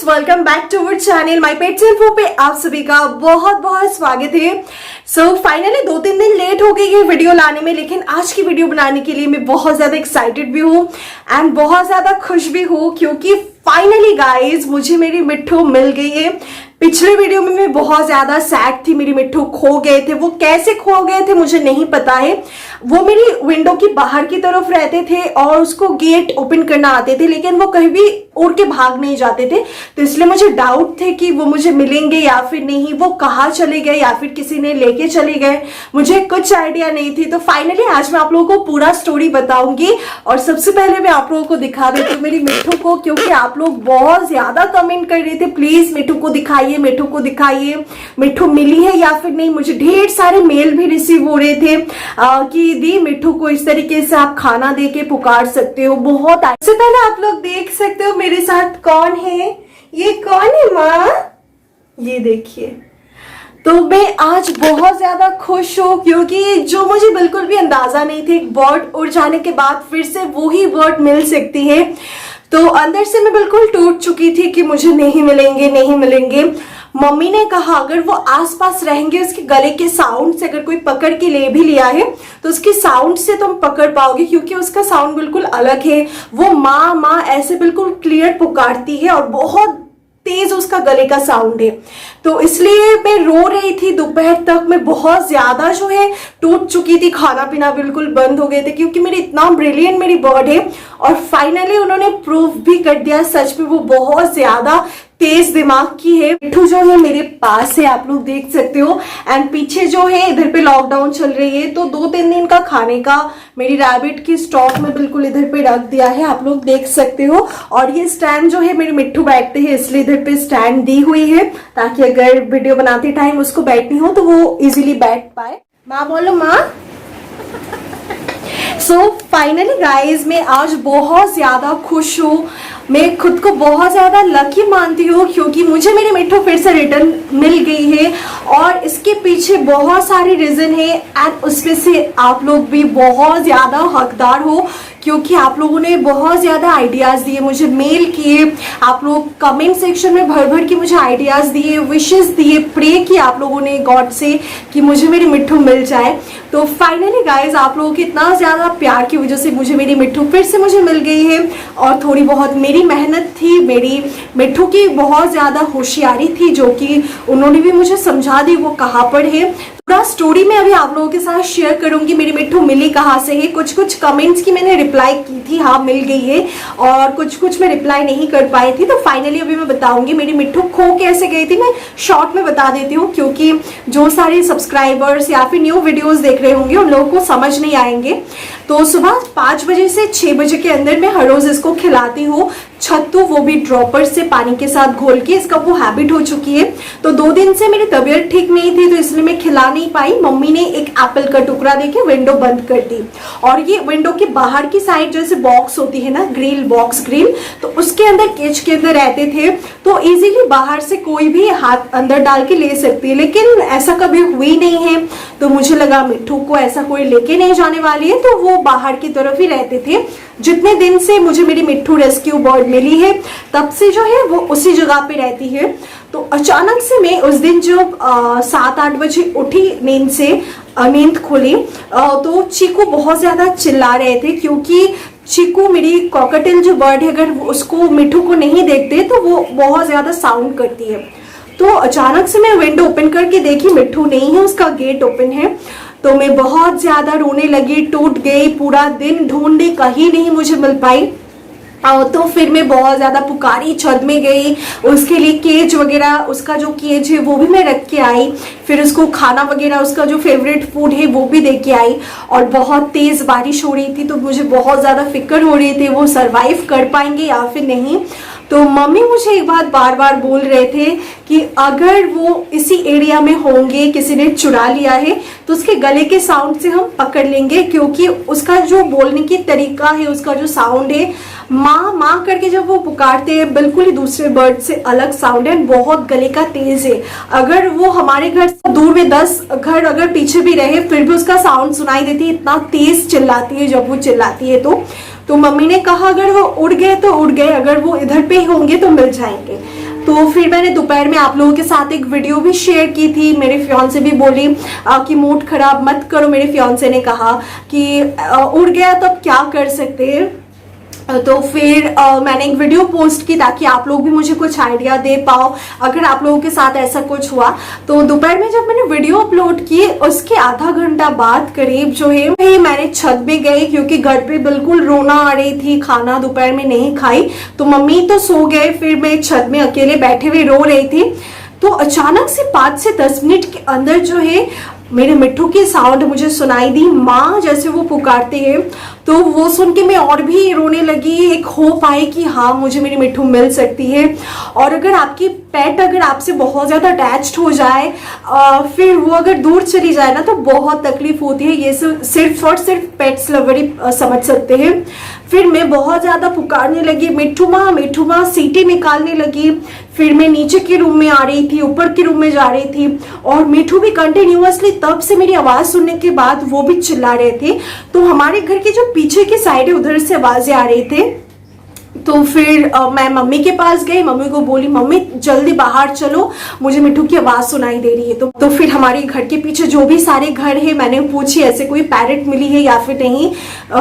Welcome back to our channel my pets info पे आप सभी का बहुत बहुत स्वागत है। फाइनली 2-3 दिन लेट हो गई है वीडियो लाने में, लेकिन आज की वीडियो बनाने के लिए मैं बहुत ज्यादा एक्साइटेड भी हूँ एंड बहुत ज्यादा खुश भी हूँ, क्योंकि फाइनली गाइज मुझे मेरी मिट्ठू मिल गई है। पिछले वीडियो में मैं बहुत ज्यादा सैड थी, मेरी मिट्ठू खो गए थे। वो कैसे खो गए थे मुझे नहीं पता है। वो मेरी विंडो की बाहर की तरफ रहते थे और उसको गेट ओपन करना आते थे, लेकिन वो कहीं भी उड़ के भाग नहीं जाते थे। तो इसलिए मुझे डाउट थे कि वो मुझे मिलेंगे या फिर नहीं, वो कहाँ चले गए या फिर किसी ने लेके चले गए, मुझे कुछ आइडिया नहीं थी। तो फाइनली आज मैं आप लोगों को पूरा स्टोरी बताऊंगी और सबसे पहले मैं आप लोगों को दिखा देती हूँ मेरी मिट्ठू को, क्योंकि आप लोग बहुत ज्यादा कमेंट कर रहे थे प्लीज मिट्ठू को दिखाइए, मिट्ठू को दिखाइए, मिट्ठू मिली है या फिर नहीं। मुझे ढेर सारे मेल भी रिसीव हो रहे थे कि दी मिट्ठू को इस तरीके से आप खाना दे के पुकार सकते हो। बहुत सबसे पहले आप लोग देख सकते हो मेरे साथ कौन है। ये कौन है माँ, ये देखिए। तो मैं आज बहुत ज्यादा खुश हूँ, क्योंकि जो मुझे बिल्कुल भी अंदाजा नहीं थी, एक बर्ड उड़ जाने के बाद फिर से वही बर्ड मिल सकती है। तो अंदर से मैं बिल्कुल टूट चुकी थी कि मुझे नहीं मिलेंगे नहीं मिलेंगे। मम्मी ने कहा अगर वो आसपास रहेंगे, उसके गले के साउंड से अगर कोई पकड़ के ले भी लिया है तो उसके साउंड से तुम पकड़ पाओगे, क्योंकि उसका साउंड बिल्कुल अलग है। वो माँ माँ ऐसे बिल्कुल क्लियर पुकारती है और बहुत तेज उसका गले का साउंड है। तो इसलिए मैं रो रही थी दोपहर तक। मैं बहुत ज्यादा जो है टूट चुकी थी, खाना पीना बिल्कुल बंद हो गए थे, क्योंकि मेरी इतना ब्रिलियंट मेरी बर्ड है। और फाइनली उन्होंने प्रूफ भी कर दिया, सच में वो बहुत ज्यादा तेज दिमाग की है। मिट्ठू जो है मेरे पास है, आप लोग देख सकते हो। एंड पीछे जो है इधर पे लॉकडाउन चल रही है, तो 2-3 दिन का खाने का मेरी रैबिट की स्टॉक में बिल्कुल इधर पे रख दिया है, आप लोग देख सकते हो। और ये स्टैंड जो है मेरे मिट्ठू बैठते हैं, इसलिए इधर पे स्टैंड दी हुई है, ताकि अगर वीडियो बनाते टाइम उसको बैठनी हो तो वो इजीली बैठ पाए। माँ बोलो माँ। फाइनली गाइज मैं आज बहुत ज्यादा खुश हूँ। मैं खुद को बहुत ज्यादा लकी मानती हूँ, क्योंकि मुझे मेरी मिट्ठू फिर से रिटर्न मिल गई है। और इसके पीछे बहुत सारे रीजन है एंड उसमें से आप लोग भी बहुत ज्यादा हकदार हो, क्योंकि आप लोगों ने बहुत ज्यादा आइडियाज दिए, मुझे मेल किए, आप लोग कमेंट सेक्शन में भर भर के मुझे आइडियाज दिए, विशेस दिए, प्रे किए आप लोगों ने गॉड से कि मुझे मेरी मिट्ठू मिल जाए। तो फाइनली गाइज आप लोगों के इतना ज्यादा प्यार की वजह से मुझे मेरी मिट्ठू फिर से मुझे मिल गई है। और थोड़ी बहुत मेरी मेहनत थी, मेरी मिट्ठू की बहुत ज्यादा होशियारी थी, जो कि उन्होंने भी मुझे समझा दी वो कहाँ पर है। पूरा स्टोरी में अभी आप लोगों के साथ शेयर करूंगी मेरी मिट्ठू मिली कहाँ से है। कुछ कमेंट्स की मैंने रिप्लाई की थी, हाँ मिल गई है, और कुछ मैं रिप्लाई नहीं कर पाई थी। तो फाइनली अभी मैं बताऊंगी मेरी मिट्ठू खो कैसे गई थी। मैं शॉर्ट में बता देती हूँ, क्योंकि जो सारे सब्सक्राइबर्स या फिर न्यू वीडियोस देख रहे होंगे उन लोगों को समझ नहीं आएंगे। तो सुबह 5 बजे से 6 बजे के अंदर मैं हर रोज इसको खिलाती हूँ छत्तू, वो भी ड्रॉपर से पानी के साथ घोल के। इसका वो हैबिट हो चुकी है। तो 2 दिन से मेरी तबीयत ठीक नहीं थी, तो इसलिए मैं खिला नहीं पाई। मम्मी ने एक एप्पल का टुकड़ा देके विंडो बंद कर दी, और ये विंडो के बाहर की साइड जैसे बॉक्स होती है ना, ग्रिल बॉक्स ग्रिल, तो उसके अंदर केज के अंदर रहते थे, तो इजीली बाहर से कोई भी हाथ अंदर डाल के ले सकती है। लेकिन ऐसा कभी हुई नहीं है, तो मुझे लगा मिट्ठू को ऐसा कोई लेके नहीं जाने वाली है, तो वो बाहर की तरफ ही रहते थे। जितने दिन से मुझे मेरी मिट्ठू रेस्क्यू बर्ड मिली है, तब से जो है वो उसी जगह पे रहती है। तो अचानक से मैं उस दिन जब 7-8 बजे उठी नींद से, नींद खुली, तो चीकू बहुत ज्यादा चिल्ला रहे थे, क्योंकि चीकू मेरी कॉकटेल जो बर्ड है, अगर उसको मिट्ठू को नहीं देखते तो वो बहुत ज्यादा साउंड करती है। तो अचानक से मैं विंडो ओपन करके देखी, मिट्ठू नहीं है, उसका गेट ओपन है। तो मैं बहुत ज्यादा रोने लगी, टूट गई, पूरा दिन ढूंढी, कहीं नहीं मुझे मिल पाई। तो फिर मैं बहुत ज्यादा पुकारी, छत में गई, उसके लिए केज वगैरह, उसका जो केज है वो भी मैं रख के आई, फिर उसको खाना वगैरह, उसका जो फेवरेट फूड है वो भी दे के आई। और बहुत तेज बारिश हो रही थी, तो मुझे बहुत ज्यादा फिक्र हो रही थी वो सरवाइव कर पाएंगे या फिर नहीं। तो मम्मी मुझे एक बात बार बार बोल रहे थे कि अगर वो इसी एरिया में होंगे, किसी ने चुरा लिया है, तो उसके गले के साउंड से हम पकड़ लेंगे, क्योंकि उसका जो बोलने की तरीका है, उसका जो साउंड है, माँ माँ करके जब वो पुकारते हैं, बिल्कुल ही दूसरे बर्ड से अलग साउंड है, बहुत गले का तेज है। अगर वो हमारे घर से दूर में 10 घर अगर पीछे भी रहे, फिर भी उसका साउंड सुनाई देती है, इतना तेज चिल्लाती है जब वो चिल्लाती है। तो मम्मी ने कहा अगर वो उड़ गए तो उड़ गए, अगर वो इधर पे होंगे तो मिल जाएंगे। तो फिर मैंने दोपहर में आप लोगों के साथ एक वीडियो भी शेयर की थी। मेरे फियांसे भी बोली कि मूड खराब मत करो। मेरे फियांसे ने कहा कि उड़ गया तो अब क्या कर सकते हैं। तो फिर मैंने एक वीडियो पोस्ट की ताकि आप लोग भी मुझे कुछ आइडिया दे पाओ अगर आप लोगों के साथ ऐसा कुछ हुआ। तो दोपहर में जब मैंने वीडियो अपलोड की उसके आधा घंटा बाद करीब जो है मैंने छत पे गई, क्योंकि घर पे बिल्कुल रोना आ रही थी, खाना दोपहर में नहीं खाई। तो मम्मी तो सो गए, फिर मैं छत में अकेले बैठे हुए रो रही थी। तो अचानक से 5 से 10 मिनट के अंदर जो है मेरे मिट्ठू की साउंड मुझे सुनाई दी, माँ जैसे वो पुकारते हैं। तो वो सुन के मैं और भी रोने लगी। एक होप आई कि हाँ मुझे मेरी मिट्ठू मिल सकती है। और अगर आपकी पेट अगर आपसे बहुत ज़्यादा अटैच्ड हो जाए फिर वो अगर दूर चली जाए ना तो बहुत तकलीफ होती है। ये सिर्फ और सिर्फ पेट्स लवर ही समझ सकते हैं। फिर मैं बहुत ज़्यादा पुकारने लगी, मिट्ठू माँ, सीटी निकालने लगी। फिर मैं नीचे के रूम में आ रही थी, ऊपर के रूम में जा रही थी, और मिट्ठू भी कंटिन्यूअसली तब से मेरी आवाज़ सुनने के बाद वो भी चिल्ला रहे थे। तो हमारे घर के जो पीछे की साइड है उधर से आवाज़ें आ रही थे। तो फिर मैं मम्मी के पास गई, मम्मी को बोली मम्मी जल्दी बाहर चलो, मुझे मिट्ठू की आवाज़ सुनाई दे रही है। तो फिर हमारे घर के पीछे जो भी सारे घर है मैंने पूछी ऐसे कोई पैरेट मिली है या फिर नहीं।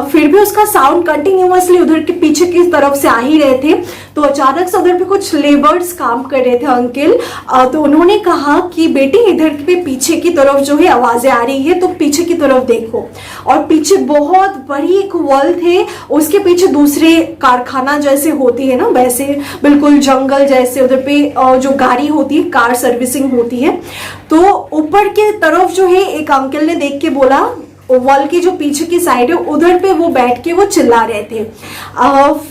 फिर भी उसका साउंड कंटिन्यूअसली उधर के पीछे की तरफ से आ ही रहे थे। तो अचानक से उधर पे कुछ लेबर्स काम कर रहे थे अंकल। तो उन्होंने कहा कि बेटी इधर पे पीछे की तरफ जो है आवाज़ें आ रही है तो पीछे की तरफ देखो। और पीछे बहुत बड़ी एक वॉल थे, उसके पीछे दूसरे कारखाना जैसे होती है ना वैसे बिल्कुल जंगल जैसे, उधर पे जो गाड़ी होती है कार सर्विसिंग होती है। तो ऊपर के तरफ जो है एक अंकल ने देख के बोला वॉल की जो पीछे की साइड है उधर पे वो बैठ के वो चिल्ला रहे थे।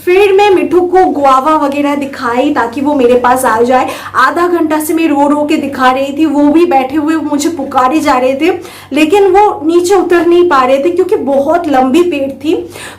फिर मैं मिट्ठू को गुआवा वगैरह दिखाई ताकि वो मेरे पास आ जाए। आधा घंटा से मैं रो रो के दिखा रही थी, वो भी बैठे हुए मुझे पुकारे जा रहे थे, लेकिन वो नीचे उतर नहीं पा रहे थे क्योंकि बहुत लंबी पेड़ थी।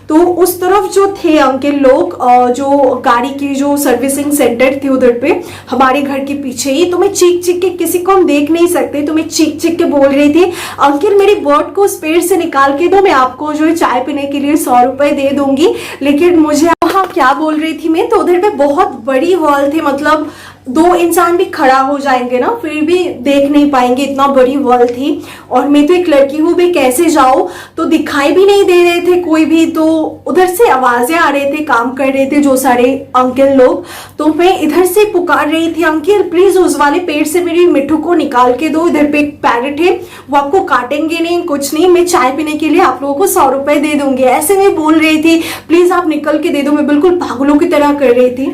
तो उस तरफ जो थे अंकल लोग, जो गाड़ी की जो सर्विसिंग सेंटर थी उधर पे हमारे घर के पीछे ही। तो मैं चीख चीख के, किसी को हम देख नहीं सकते, तो मैं चीख चीख के बोल रही थी अंकल मेरी बर्ड को उस पेड़ से निकाल के दो, मैं आपको जो है चाय पीने के लिए 100 रुपए दे दूंगी। लेकिन मुझे हाँ क्या बोल रही थी मैं, तो उधर पे बहुत बड़ी वॉल थी, मतलब 2 इंसान भी खड़ा हो जाएंगे ना फिर भी देख नहीं पाएंगे, इतना बड़ी वॉल थी। और मैं तो एक लड़की हूँ भी कैसे जाऊँ, तो दिखाई भी नहीं दे रहे थे कोई भी। तो उधर से आवाजें आ रहे थे, काम कर रहे थे जो सारे अंकल लोग। तो मैं इधर से पुकार रही थी अंकल प्लीज उस वाले पेड़ से मेरी मिट्ठू को निकाल के दो, इधर पे एक पैरेट है वो आपको काटेंगे नहीं कुछ नहीं, मैं चाय पीने के लिए आप लोगों को 100 रुपए दे दूंगी, ऐसे मैं बोल रही थी, प्लीज आप निकल के दे दो। मैं बिल्कुल पागलों की तरह कर रही थी।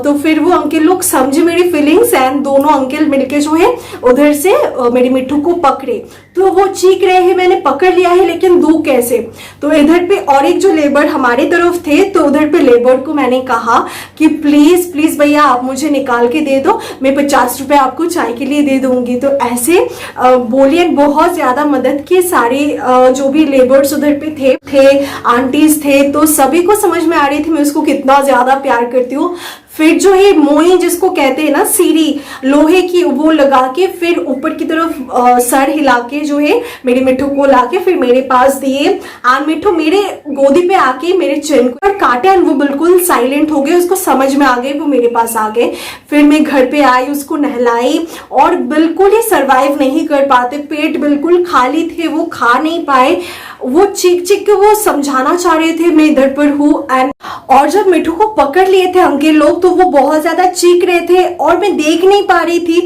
तो फिर वो अंकल लोग समझे मेरी फीलिंग्स एंड दोनों अंकल मिलके जो है उधर से मेरी मिट्ठू को पकड़े। तो वो चीख रहे हैं, मैंने पकड़ लिया है लेकिन दूं कैसे। तो इधर पे और एक जो लेबर हमारे तरफ थे, तो उधर पे लेबर को मैंने कहा कि प्लीज प्लीज भैया आप मुझे निकाल के दे दो, मैं 50 रुपए आपको चाय के लिए दे दूंगी। तो ऐसे बोलिए बहुत ज्यादा मदद की। सारे जो भी लेबर्स उधर पे थे आंटीज थे, तो सभी को समझ में आ रही थी मैं उसको कितना ज्यादा प्यार करती हूँ। फिर जो है मोई जिसको कहते हैं ना सीढ़ी लोहे की, वो लगा के फिर ऊपर की तरफ सर हिला के जो है मेरी मिट्ठू को लाके फिर मेरे पास दिए। और मिट्ठू मेरे गोदी पे आके मेरे चिन को काटे और वो बिल्कुल साइलेंट हो गए, उसको समझ में आ गए, वो मेरे पास आ गए। फिर मैं घर पे आई, उसको नहलाई और बिल्कुल ही सरवाइव नहीं कर पाते, पेट बिल्कुल खाली थे, वो खा नहीं पाए। वो चीख चीख के वो समझाना चाह रहे थे मैं इधर पर हूँ। एंड और जब मिट्ठू को पकड़ लिए थे अंकल लोग तो वो बहुत ज्यादा चीख रहे थे और मैं देख नहीं पा रही थी।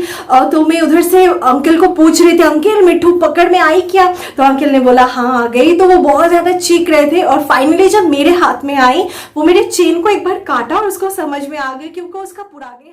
तो मैं उधर से अंकल को पूछ रही थी अंकल मिट्ठू पकड़ में आई क्या, तो अंकल ने बोला हाँ आ गई। तो वो बहुत ज्यादा चीख रहे थे और फाइनली जब मेरे हाथ में आई वो मेरे चेन को एक बार काटा और उसको समझ में आ गया क्योंकि उसका पुराने